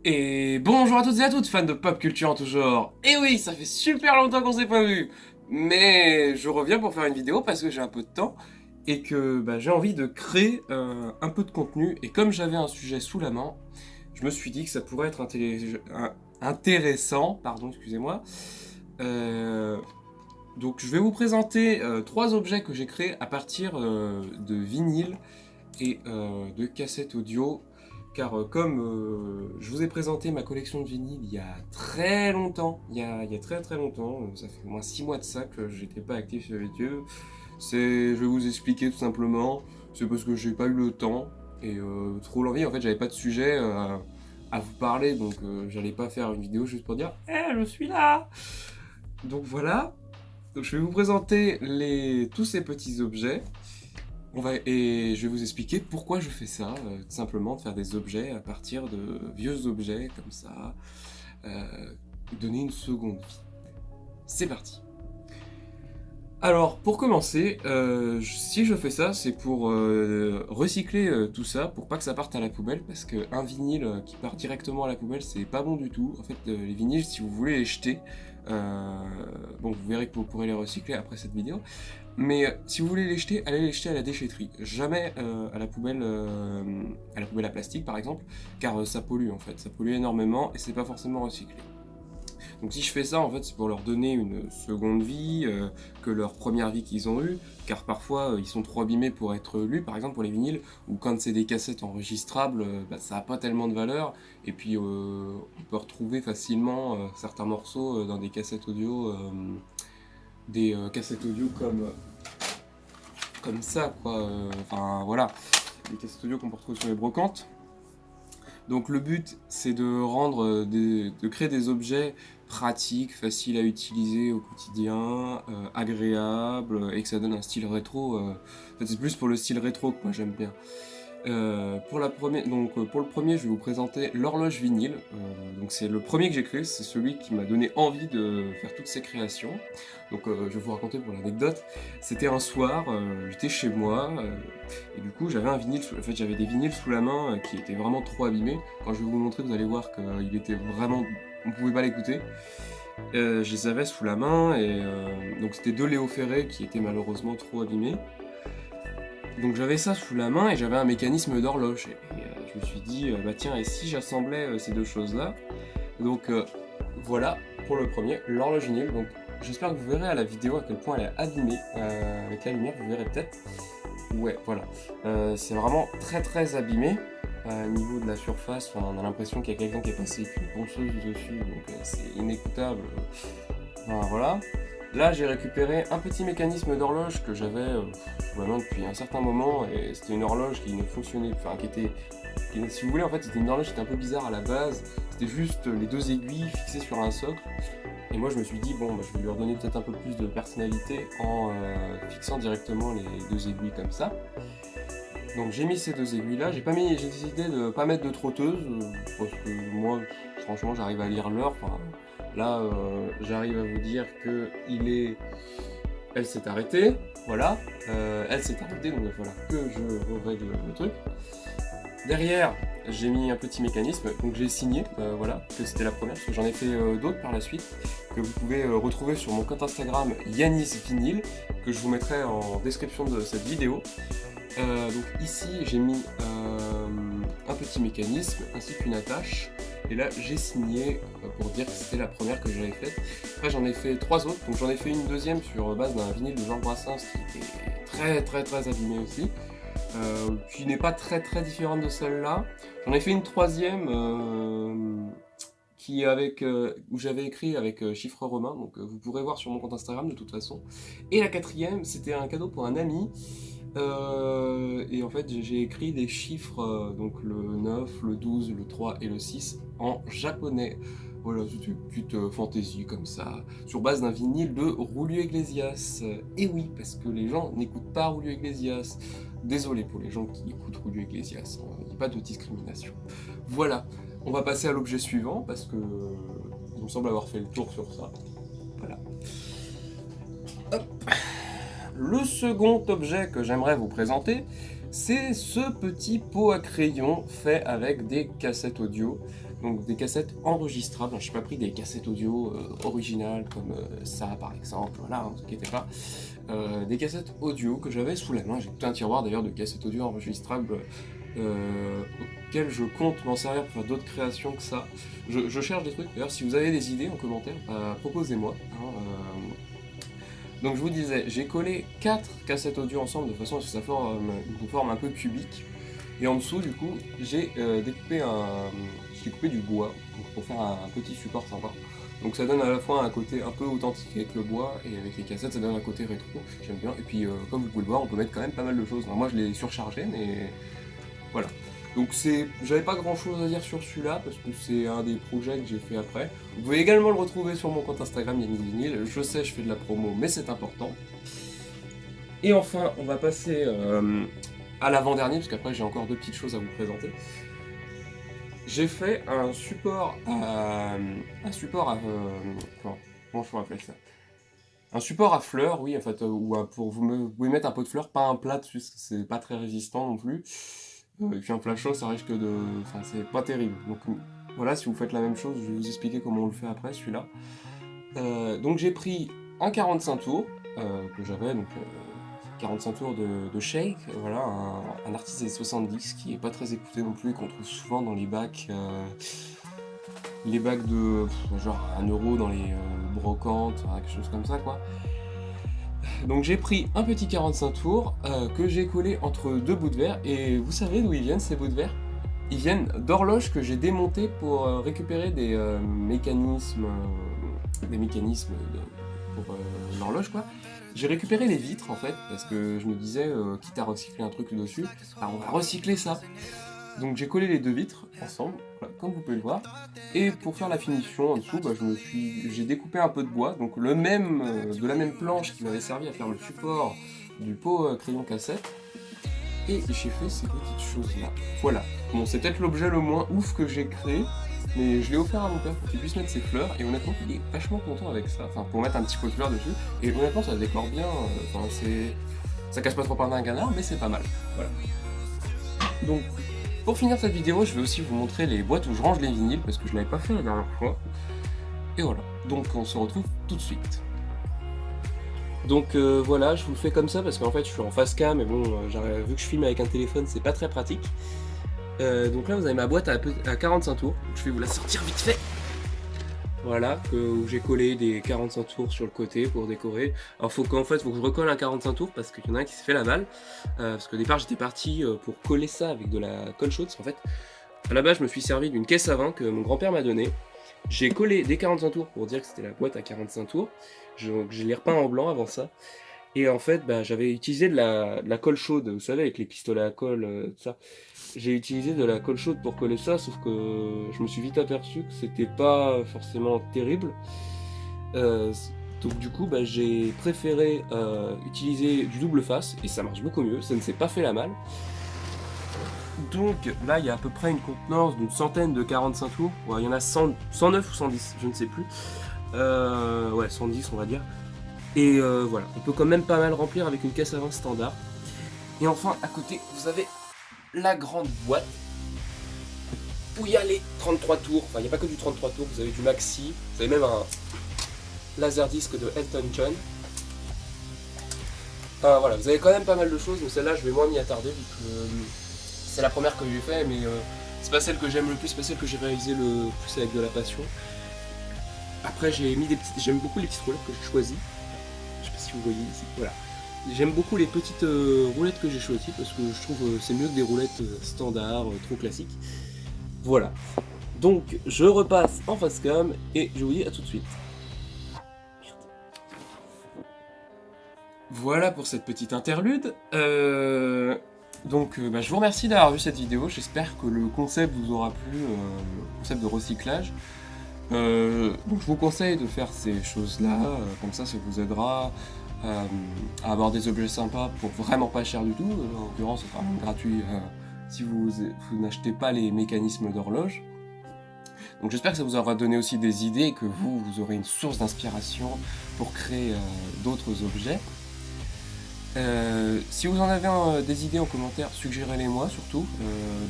Et bonjour à toutes et à toutes, fans de pop culture en tout genre. Et oui, ça fait super longtemps qu'on s'est pas vu. Mais je reviens pour faire une vidéo parce que j'ai un peu de temps et que j'ai envie de créer un peu de contenu. Et comme j'avais un sujet sous la main, je me suis dit que ça pourrait être intéressant. Pardon, excusez-moi. Euh, donc je vais vous présenter trois objets que j'ai créés à partir de vinyles et de cassettes audio. Car comme je vous ai présenté ma collection de vinyles il y a très longtemps, il y a très très longtemps, ça fait au moins 6 mois de ça que j'étais pas actif sur YouTube. Je vais vous expliquer tout simplement, c'est parce que j'ai pas eu le temps et trop l'envie. En fait, j'avais pas de sujet à vous parler, donc j'allais pas faire une vidéo juste pour dire, je suis là. Donc voilà. Donc je vais vous présenter tous ces petits objets. Et je vais vous expliquer pourquoi je fais ça, tout simplement de faire des objets à partir de vieux objets comme ça, donner une seconde vie. C'est parti. Alors pour commencer, si je fais ça, c'est pour recycler tout ça, pour pas que ça parte à la poubelle, parce qu'un vinyle qui part directement à la poubelle, c'est pas bon du tout. En fait, les vinyles, si vous voulez les jeter, bon, vous verrez que vous pourrez les recycler après cette vidéo. Mais si vous voulez les jeter, allez les jeter à la déchetterie. Jamais à la poubelle à plastique par exemple, car ça pollue en fait. Ça pollue énormément et c'est pas forcément recyclé. Donc si je fais ça, en fait, c'est pour leur donner une seconde vie que leur première vie qu'ils ont eue, car parfois ils sont trop abîmés pour être lus, par exemple pour les vinyles, ou quand c'est des cassettes enregistrables, ça n'a pas tellement de valeur, et puis on peut retrouver facilement certains morceaux dans des cassettes audio, cassettes audio comme ça, quoi. Enfin voilà, des cassettes audio qu'on peut retrouver sur les brocantes. Donc le but, c'est de créer des objets pratiques, faciles à utiliser au quotidien, agréables, et que ça donne un style rétro. En fait, c'est plus pour le style rétro que moi j'aime bien. Pour le premier, je vais vous présenter l'horloge vinyle. Donc c'est le premier que j'ai créé, c'est celui qui m'a donné envie de faire toutes ces créations. Donc je vais vous raconter pour l'anecdote. C'était un soir, j'étais chez moi et du coup j'avais des vinyles sous la main qui étaient vraiment trop abîmés. Quand je vais vous montrer, vous allez voir qu'il était vraiment, on pouvait pas l'écouter. Je les avais sous la main et donc c'était deux Léo Ferré qui étaient malheureusement trop abîmés. Donc j'avais ça sous la main et j'avais un mécanisme d'horloge. Et je me suis dit, bah tiens, et si j'assemblais ces deux choses-là. Donc voilà pour le premier, l'horloge vinyle. Donc j'espère que vous verrez à la vidéo à quel point elle est abîmée. Avec la lumière, vous verrez peut-être. Ouais, voilà. C'est vraiment très très abîmé. Au niveau de la surface, on a l'impression qu'il y a quelqu'un qui est passé avec une ponceuse dessus, donc c'est inécoutable. Enfin, voilà. Là, j'ai récupéré un petit mécanisme d'horloge que j'avais vraiment depuis un certain moment, et c'était une horloge qui ne fonctionnait, enfin si vous voulez, en fait, c'était une horloge qui était un peu bizarre à la base. C'était juste les deux aiguilles fixées sur un socle. Et moi, je me suis dit, bon, je vais lui redonner peut-être un peu plus de personnalité en fixant directement les deux aiguilles comme ça. Donc j'ai mis ces deux aiguilles là, j'ai décidé de pas mettre de trotteuse, parce que moi franchement j'arrive à lire l'heure, enfin, là j'arrive à vous dire que elle s'est arrêtée, voilà, elle s'est arrêtée, donc il va falloir que je règle le truc. Derrière j'ai mis un petit mécanisme, donc j'ai signé, voilà, que c'était la première, parce que j'en ai fait d'autres par la suite, que vous pouvez retrouver sur mon compte Instagram Yanis Vinyl, que je vous mettrai en description de cette vidéo. Donc ici j'ai mis un petit mécanisme ainsi qu'une attache et là j'ai signé pour dire que c'était la première que j'avais faite. Après j'en ai fait trois autres, donc j'en ai fait une deuxième sur base d'un vinyle de Georges Brassens qui était très très très abîmé aussi, qui n'est pas très très différente de celle-là. J'en ai fait une troisième où j'avais écrit avec chiffres romains, donc vous pourrez voir sur mon compte Instagram de toute façon. Et la quatrième, c'était un cadeau pour un ami. Et en fait, j'ai écrit des chiffres, donc le 9, le 12, le 3 et le 6 en japonais. Voilà, c'est une petite fantaisie comme ça, sur base d'un vinyle de Julio Iglesias. Et oui, parce que les gens n'écoutent pas Julio Iglesias. Désolé pour les gens qui écoutent Julio Iglesias, il n'y a pas de discrimination. Voilà, on va passer à l'objet suivant, parce que il me semble avoir fait le tour sur ça. Voilà. Hop. Le second objet que j'aimerais vous présenter, c'est ce petit pot à crayon fait avec des cassettes audio. donc des cassettes enregistrables. Je n'ai pas pris des cassettes audio originales comme ça par exemple, voilà, ne vous inquiétez pas. Des cassettes audio que j'avais sous la main, j'ai tout un tiroir d'ailleurs de cassettes audio enregistrables auxquelles je compte m'en servir pour faire d'autres créations que ça. Je cherche des trucs, d'ailleurs si vous avez des idées en commentaire, proposez-moi. Donc je vous disais, j'ai collé 4 cassettes audio ensemble de façon à ce que ça forme une forme un peu cubique. Et en dessous, du coup, j'ai découpé du bois pour faire un petit support sympa. Donc ça donne à la fois un côté un peu authentique avec le bois et avec les cassettes, ça donne un côté rétro, j'aime bien. Et puis comme vous pouvez le voir, on peut mettre quand même pas mal de choses. Alors, moi je l'ai surchargé, mais voilà. Donc j'avais pas grand chose à dire sur celui-là parce que c'est un des projets que j'ai fait après. Vous pouvez également le retrouver sur mon compte Instagram Yannick Vinyl. Je sais, je fais de la promo, mais c'est important. Et enfin, on va passer à l'avant-dernier, parce qu'après j'ai encore 2 petites choses à vous présenter. J'ai fait un support à... comment je pourrais appeler ça? Un support à fleurs, oui, en fait, vous pouvez mettre un pot de fleurs, pas un plat dessus, parce que c'est pas très résistant non plus. Et puis un plat chaud, ça risque de... Enfin, c'est pas terrible. Donc voilà, si vous faites la même chose, je vais vous expliquer comment on le fait après, celui-là. Donc j'ai pris un 45 tours, que j'avais, donc 45 tours de Shake, voilà, un artiste des 70 qui est pas très écouté non plus, qu'on trouve souvent dans les bacs de genre 1€ dans les brocantes, quelque chose comme ça quoi. Donc j'ai pris un petit 45 tours que j'ai collé entre 2 bouts de verre, et vous savez d'où ils viennent ces bouts de verre? Ils viennent d'horloges que j'ai démontées pour récupérer des mécanismes pour l'horloge quoi. J'ai récupéré les vitres en fait, parce que je me disais, quitte à recycler un truc dessus, on va recycler ça. Donc j'ai collé les 2 vitres ensemble, voilà, comme vous pouvez le voir. Et pour faire la finition en dessous, j'ai découpé un peu de bois, donc de la même planche qui m'avait servi à faire le support du pot crayon cassette. Et j'ai fait ces petites choses là. Voilà. Bon, c'est peut-être l'objet le moins ouf que j'ai créé, mais je l'ai offert à mon père pour qu'il puisse mettre ses fleurs, et honnêtement il est vachement content avec ça, enfin pour mettre un petit pot de fleurs dessus, et honnêtement ça décore bien, ça casse pas trop par un canard, mais c'est pas mal, voilà. Donc pour finir cette vidéo, je vais aussi vous montrer les boîtes où je range les vinyles, parce que je l'avais pas fait la dernière fois, et voilà, donc on se retrouve tout de suite. Donc voilà, je vous le fais comme ça parce qu'en fait je suis en face cam, mais bon, vu que je filme avec un téléphone, c'est pas très pratique. Donc là vous avez ma boîte à 45 tours, je vais vous la sortir vite fait. Voilà, où j'ai collé des 45 tours sur le côté pour décorer. Alors faut que je recolle un 45 tours parce qu'il y en a un qui s'est fait la balle. Parce qu'au départ j'étais parti pour coller ça avec de la colle chaude. En fait, à la base je me suis servi d'une caisse à vin que mon grand-père m'a donnée. J'ai collé des 45 tours pour dire que c'était la boîte à 45 tours. Je l'ai repeint en blanc avant ça. Et en fait, j'avais utilisé de la colle chaude, vous savez, avec les pistolets à colle, tout ça. J'ai utilisé de la colle chaude pour coller ça, sauf que je me suis vite aperçu que c'était pas forcément terrible. Donc du coup, j'ai préféré utiliser du double face, et ça marche beaucoup mieux, ça ne s'est pas fait la malle. Donc là, il y a à peu près une contenance d'une centaine de 45 tours. Ouais, il y en a 109 ou 110, je ne sais plus. Ouais, 110 on va dire. Et voilà, on peut quand même pas mal remplir avec une caisse à vin standard. Et enfin, à côté, vous avez la grande boîte où il y a les 33 tours. Enfin, il n'y a pas que du 33 tours, vous avez du maxi, vous avez même un laserdisc de Elton John. Enfin voilà, vous avez quand même pas mal de choses, mais celle-là, je vais moins m'y attarder vu que c'est la première que j'ai fait, mais c'est pas celle que j'aime le plus, c'est pas celle que j'ai réalisée le plus avec de la passion. Après, j'aime beaucoup les petites roulettes que j'ai choisies. Je sais pas si vous voyez ici, voilà. J'aime beaucoup les petites roulettes que j'ai choisies parce que je trouve c'est mieux que des roulettes standards, trop classiques. Voilà. Donc je repasse en face cam et je vous dis à tout de suite. Merde. Voilà pour cette petite interlude. Donc je vous remercie d'avoir vu cette vidéo. J'espère que le concept vous aura plu, le concept de recyclage. Donc je vous conseille de faire ces choses-là, comme ça vous aidera à avoir des objets sympas pour vraiment pas cher du tout. En l'occurrence, ce sera gratuit si vous n'achetez pas les mécanismes d'horloge. Donc j'espère que ça vous aura donné aussi des idées et que vous aurez une source d'inspiration pour créer d'autres objets. Si vous en avez des idées en commentaire, suggérez-les moi surtout,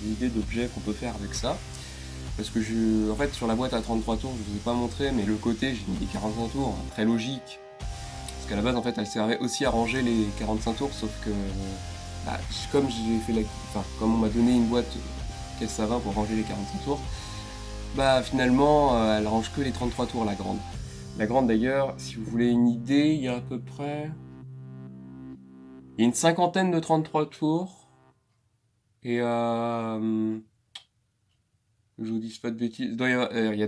des idées d'objets qu'on peut faire avec ça. parce que en fait sur la boîte à 33 tours, je vous ai pas montré, mais le côté j'ai mis des 45 tours, hein, très logique. Parce qu'à la base en fait elle servait aussi à ranger les 45 tours, sauf que bah, comme j'ai fait comme on m'a donné une boîte caisse à vin pour ranger les 45 tours, bah finalement elle range que les 33 tours, la grande. La grande d'ailleurs, si vous voulez une idée, il y a à peu près... Il y a une cinquantaine de 33 tours. Et je vous dis pas de bêtises. Il y a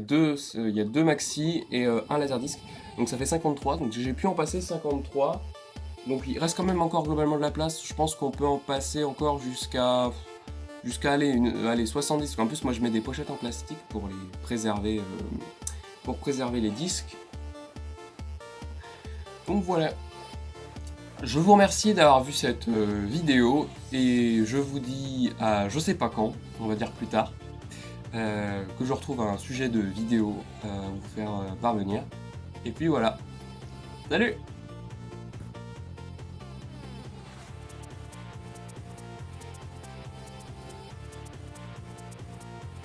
deux maxi et un laserdisc. Donc ça fait 53. Donc j'ai pu en passer 53. Donc il reste quand même encore globalement de la place. Je pense qu'on peut en passer encore jusqu'à aller 70. En plus moi je mets des pochettes en plastique pour préserver les disques. Donc voilà. Je vous remercie d'avoir vu cette vidéo et je vous dis à je sais pas quand, on va dire plus tard, que je retrouve un sujet de vidéo à vous faire parvenir. Et puis voilà. Salut!